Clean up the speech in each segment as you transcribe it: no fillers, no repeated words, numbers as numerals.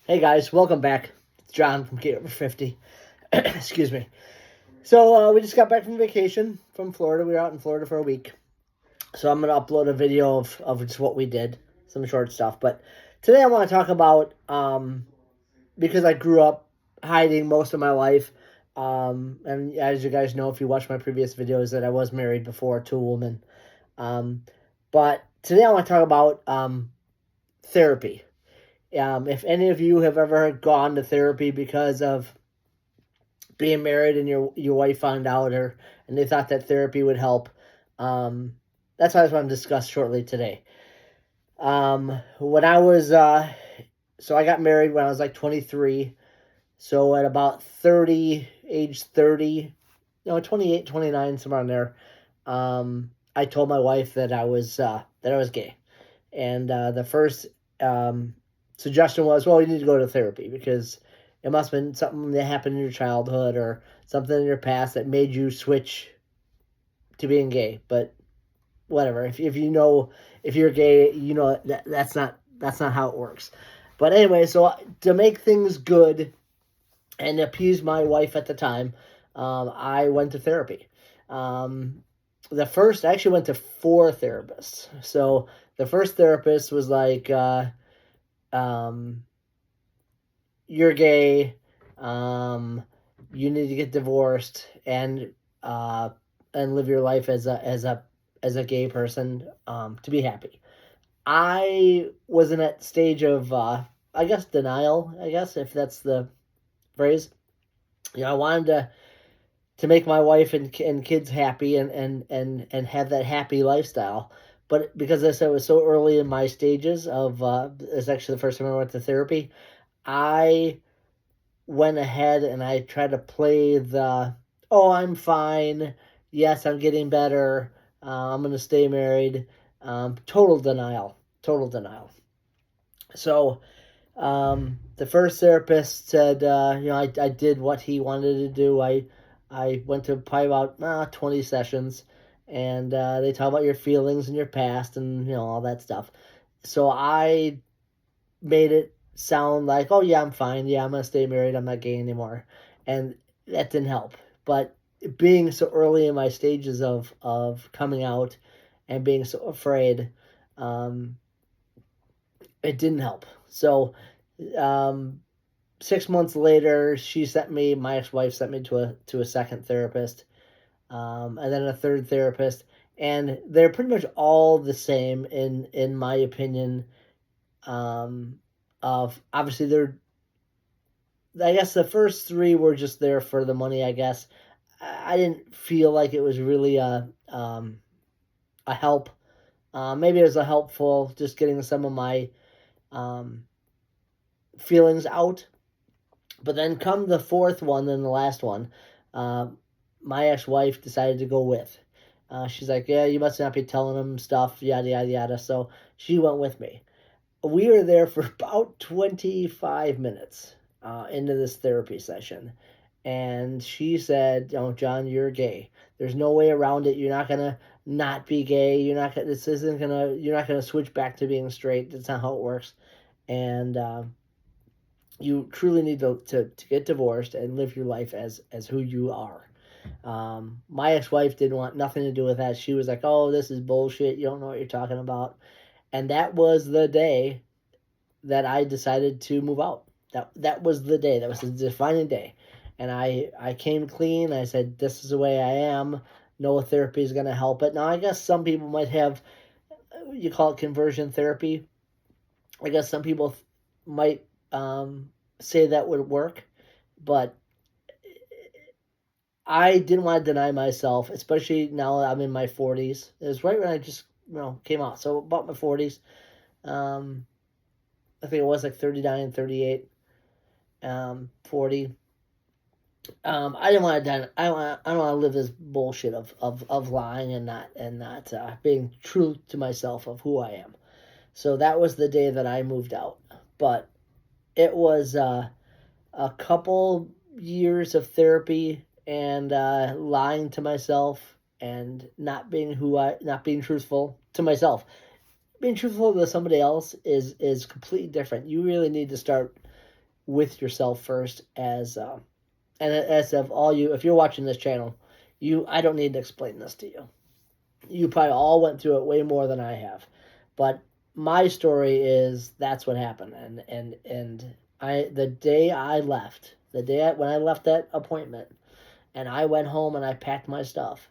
Hey guys, welcome back. It's John from Get Over 50. Excuse me. So we just got back from vacation from Florida. We were out in Florida for a week. So I'm going to upload a video of just what we did, some short stuff. But today I want to talk about, because I grew up hiding most of my life. And as you guys know, if you watch my previous videos, that I was married before to a woman. Um, but today I want to talk about therapy. If any of you have ever gone to therapy because of being married and your wife found out, or and they thought that therapy would help, that's what I just want to discuss shortly today. When I was so I got married when I was like 23. So at about 30, age 30, 28, 29, somewhere in there, I told my wife that I was gay, and the first suggestion was, well, you need to go to therapy because it must have been something that happened in your childhood or something in your past that made you switch to being gay. But whatever, if you know, if you're gay, you know that's not how it works. But anyway, so to make things good and appease my wife at the time, I went to therapy. Um, I actually went to four therapists. So the first therapist was like, um, "You're gay. Um, you need to get divorced uh, and live your life as a gay person to be happy." I was in that stage of I guess denial. I guess if that's the phrase. I wanted to make my wife and kids happy and have that happy lifestyle. But because I said it was so early in my stages of, it's actually the first time I went to therapy, I went ahead and I tried to play the, oh, I'm fine. Yes, I'm getting better. I'm going to stay married. Total denial. Total denial. So the first therapist said, I did what he wanted to do. I went to probably about 20 sessions, and they talk about your feelings and your past and all that stuff. So I made it sound like, oh yeah, I'm fine. Yeah, I'm gonna stay married. I'm not gay anymore, and that didn't help. But being so early in my stages of coming out and being so afraid, um, it didn't help. So um, 6 months later, my ex-wife sent me to a second therapist, and then a third therapist, and they're pretty much all the same in my opinion. Of obviously they're, I guess the first three were just there for the money. I guess I didn't feel like it was really a help. Maybe it was a helpful just getting some of my um, feelings out. But then come the fourth one, then the last one, uh, my ex-wife decided to go with. She's like, yeah, you must not be telling him stuff, yada yada yada. So she went with me. We were there for about 25 minutes into this therapy session, and she said, John, you're gay. There's no way around it. You're not gonna not be gay. You're not gonna. This isn't gonna. You're not gonna switch back to being straight. That's not how it works. And you truly need to get divorced and live your life as who you are. My ex-wife didn't want nothing to do with that. She was like, oh, this is bullshit. You don't know what you're talking about. And that was the day that I decided to move out. That was the day. That was the defining day. And I came clean. I said, this is the way I am. No therapy is going to help it. Now, I guess some people might have, you call it conversion therapy. I guess some people might say that would work, but I didn't want to deny myself, especially now that I'm in my 40s. It was right when I just came out, so about my 40s. Um, I think it was like 39, 38, 40. I didn't want to. I don't want to live this bullshit of lying and not being true to myself of who I am. So that was the day that I moved out. But it was a couple years of therapy and lying to myself and not being truthful to myself. Being truthful to somebody else is completely different. You really need to start with yourself first. And as of all you, if you're watching this channel, I don't need to explain this to you. You probably all went through it way more than I have, but my story is that's what happened. And the day I left, when I left that appointment, and I went home and I packed my stuff.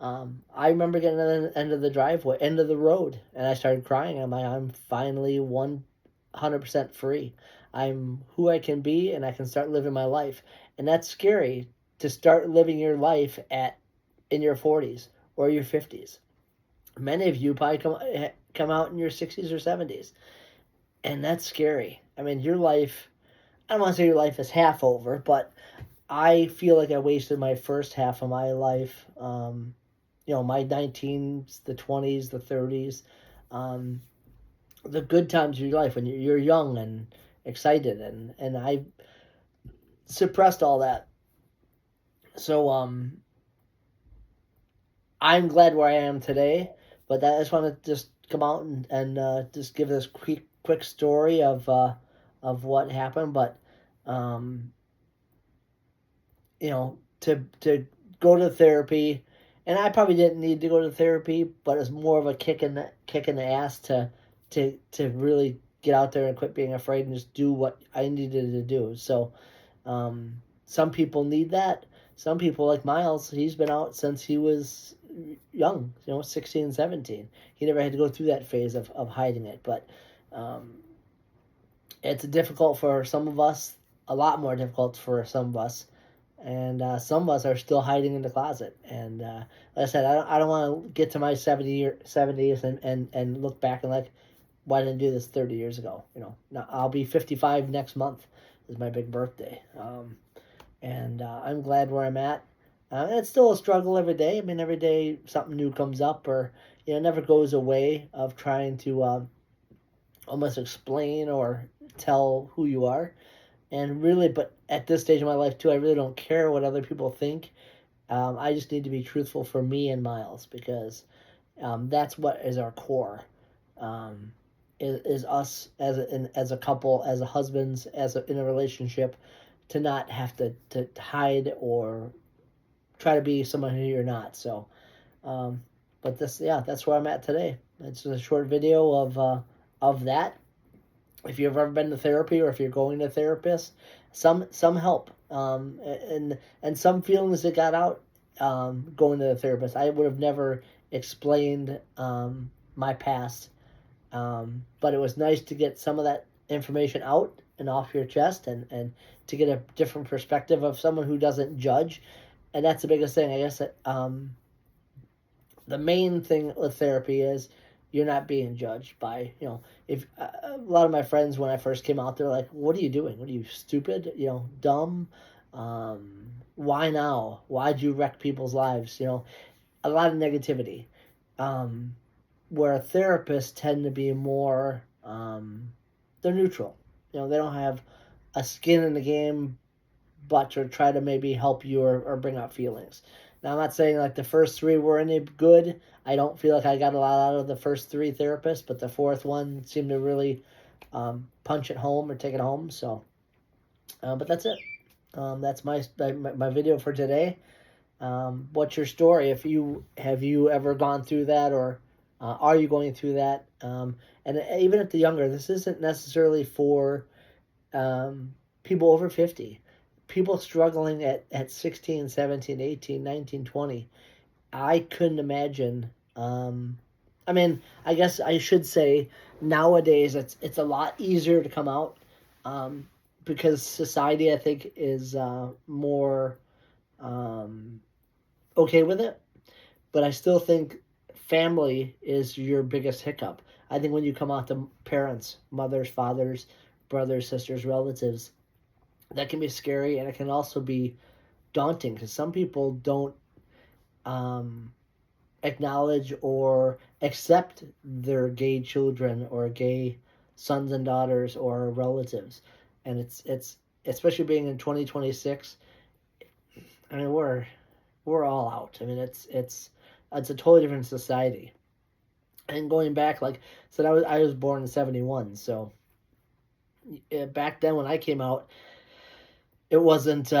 I remember getting to the end of the driveway, end of the road, and I started crying. I'm finally 100% free. I'm who I can be, and I can start living my life. And that's scary, to start living your life in your 40s or your 50s. Many of you probably come out in your 60s or 70s, and that's scary. I mean, your life. I don't want to say your life is half over, but I feel like I wasted my first half of my life. My 19s, the 20s, the 30s, um, the good times of your life when you're young and excited, and I suppressed all that. So I'm glad where I am today, but I just want to just come out and just give this quick story of what happened. But um, to go to therapy, and I probably didn't need to go to therapy, but it's more of a kick in the ass to really get out there and quit being afraid and just do what I needed to do. So some people need that. Some people, like Miles, he's been out since he was young, 16, 17. He never had to go through that phase of hiding it. But it's difficult for some of us, a lot more difficult for some of us. And some of us are still hiding in the closet. And like I said, I don't want to get to my 70s and look back and like, why didn't I do this 30 years ago? Now I'll be 55 next month is my big birthday. And I'm glad where I'm at. It's still a struggle every day. I mean, every day something new comes up, or it never goes away of trying to almost explain or tell who you are. And really, but at this stage of my life too, I really don't care what other people think. I just need to be truthful for me and Miles, because that's what is our core. Is us as a couple, as a husbands, in a relationship, to not have to hide or try to be someone who you're not. So, but that's where I'm at today. It's a short video of that. If you've ever been to therapy, or if you're going to a therapist, some help, and some feelings that got out going to the therapist. I would have never explained my past, but it was nice to get some of that information out and off your chest, and to get a different perspective of someone who doesn't judge. And that's the biggest thing, I guess. That the main thing with therapy is you're not being judged by, if a lot of my friends, when I first came out, they're like, what are you doing? What are you, stupid? Dumb? Why now? Why'd you wreck people's lives? A lot of negativity. Where therapists tend to be more, they're neutral. They don't have a skin in the game, but to try to maybe help you or bring out feelings. Now, I'm not saying like the first three were any good. I don't feel like I got a lot out of the first three therapists, but the fourth one seemed to really punch it home or take it home. So, but that's it. That's my video for today. What's your story? Have you ever gone through that, or are you going through that? And even if the younger, this isn't necessarily for people over 50. People struggling at 16, 17, 18, 19, 20. I couldn't imagine. I mean, I guess I should say nowadays it's a lot easier to come out, because society, I think, is more okay with it. But I still think family is your biggest hiccup. I think when you come out to parents, mothers, fathers, brothers, sisters, relatives, that can be scary, and it can also be daunting, because some people don't acknowledge or accept their gay children or gay sons and daughters or relatives. And it's especially being in 2026. I mean, we're all out. I mean, it's a totally different society. And going back, like I said, I was born in 71, so back then when I came out, it wasn't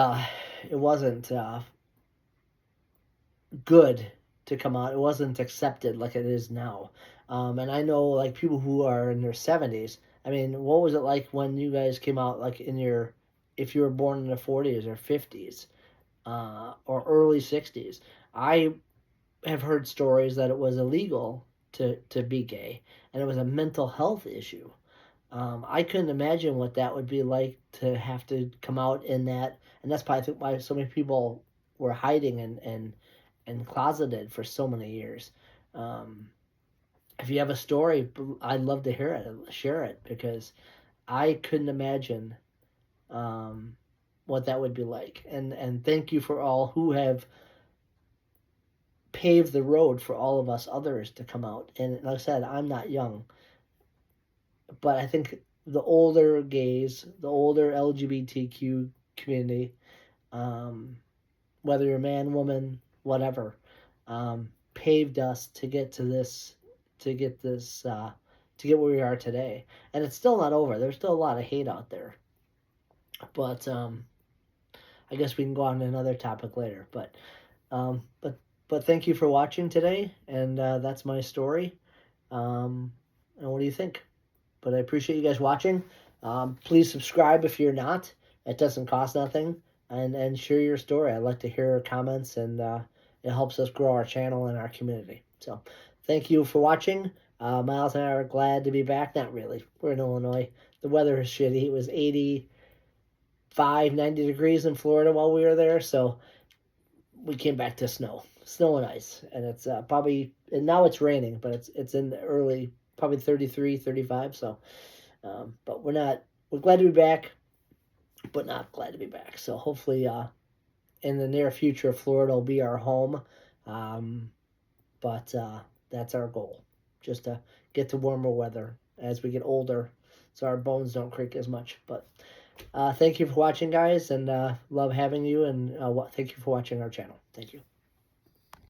good to come out. It wasn't accepted like it is now. And I know like people who are in their 70s. I mean, what was it like when you guys came out? Like in your, if you were born in the 40s or 50s, or early 60s. I have heard stories that it was illegal to be gay, and it was a mental health issue. I couldn't imagine what that would be like to have to come out in that, and that's probably I think why so many people were hiding and closeted for so many years. Um, if you have a story, I'd love to hear it, share it, because I couldn't imagine um, what that would be like. And thank you for all who have paved the road for all of us others to come out. And like I said, I'm not young, but I think the older gays, the older LGBTQ community, um, whether you're man, woman, whatever, paved us to get to this, to get this, to get where we are today. And it's still not over. There's still a lot of hate out there. But I guess we can go on to another topic later. Um, but but thank you for watching today, and that's my story. And what do you think? But I appreciate you guys watching. Please subscribe if you're not. It doesn't cost nothing. And share your story. I'd like to hear comments, and it helps us grow our channel and our community. So thank you for watching. Miles and I are glad to be back. Not really. We're in Illinois. The weather is shitty. It was 85, 90 degrees in Florida while we were there. So we came back to snow and ice. And it's probably, and now it's raining, but it's in the early, probably 33, 35. So, but we're glad to be back, but not glad to be back. So hopefully, in the near future, Florida will be our home. Um, but that's our goal, just to get to warmer weather as we get older, so our bones don't creak as much. But thank you for watching, guys, and love having you. And thank you for watching our channel. Thank you.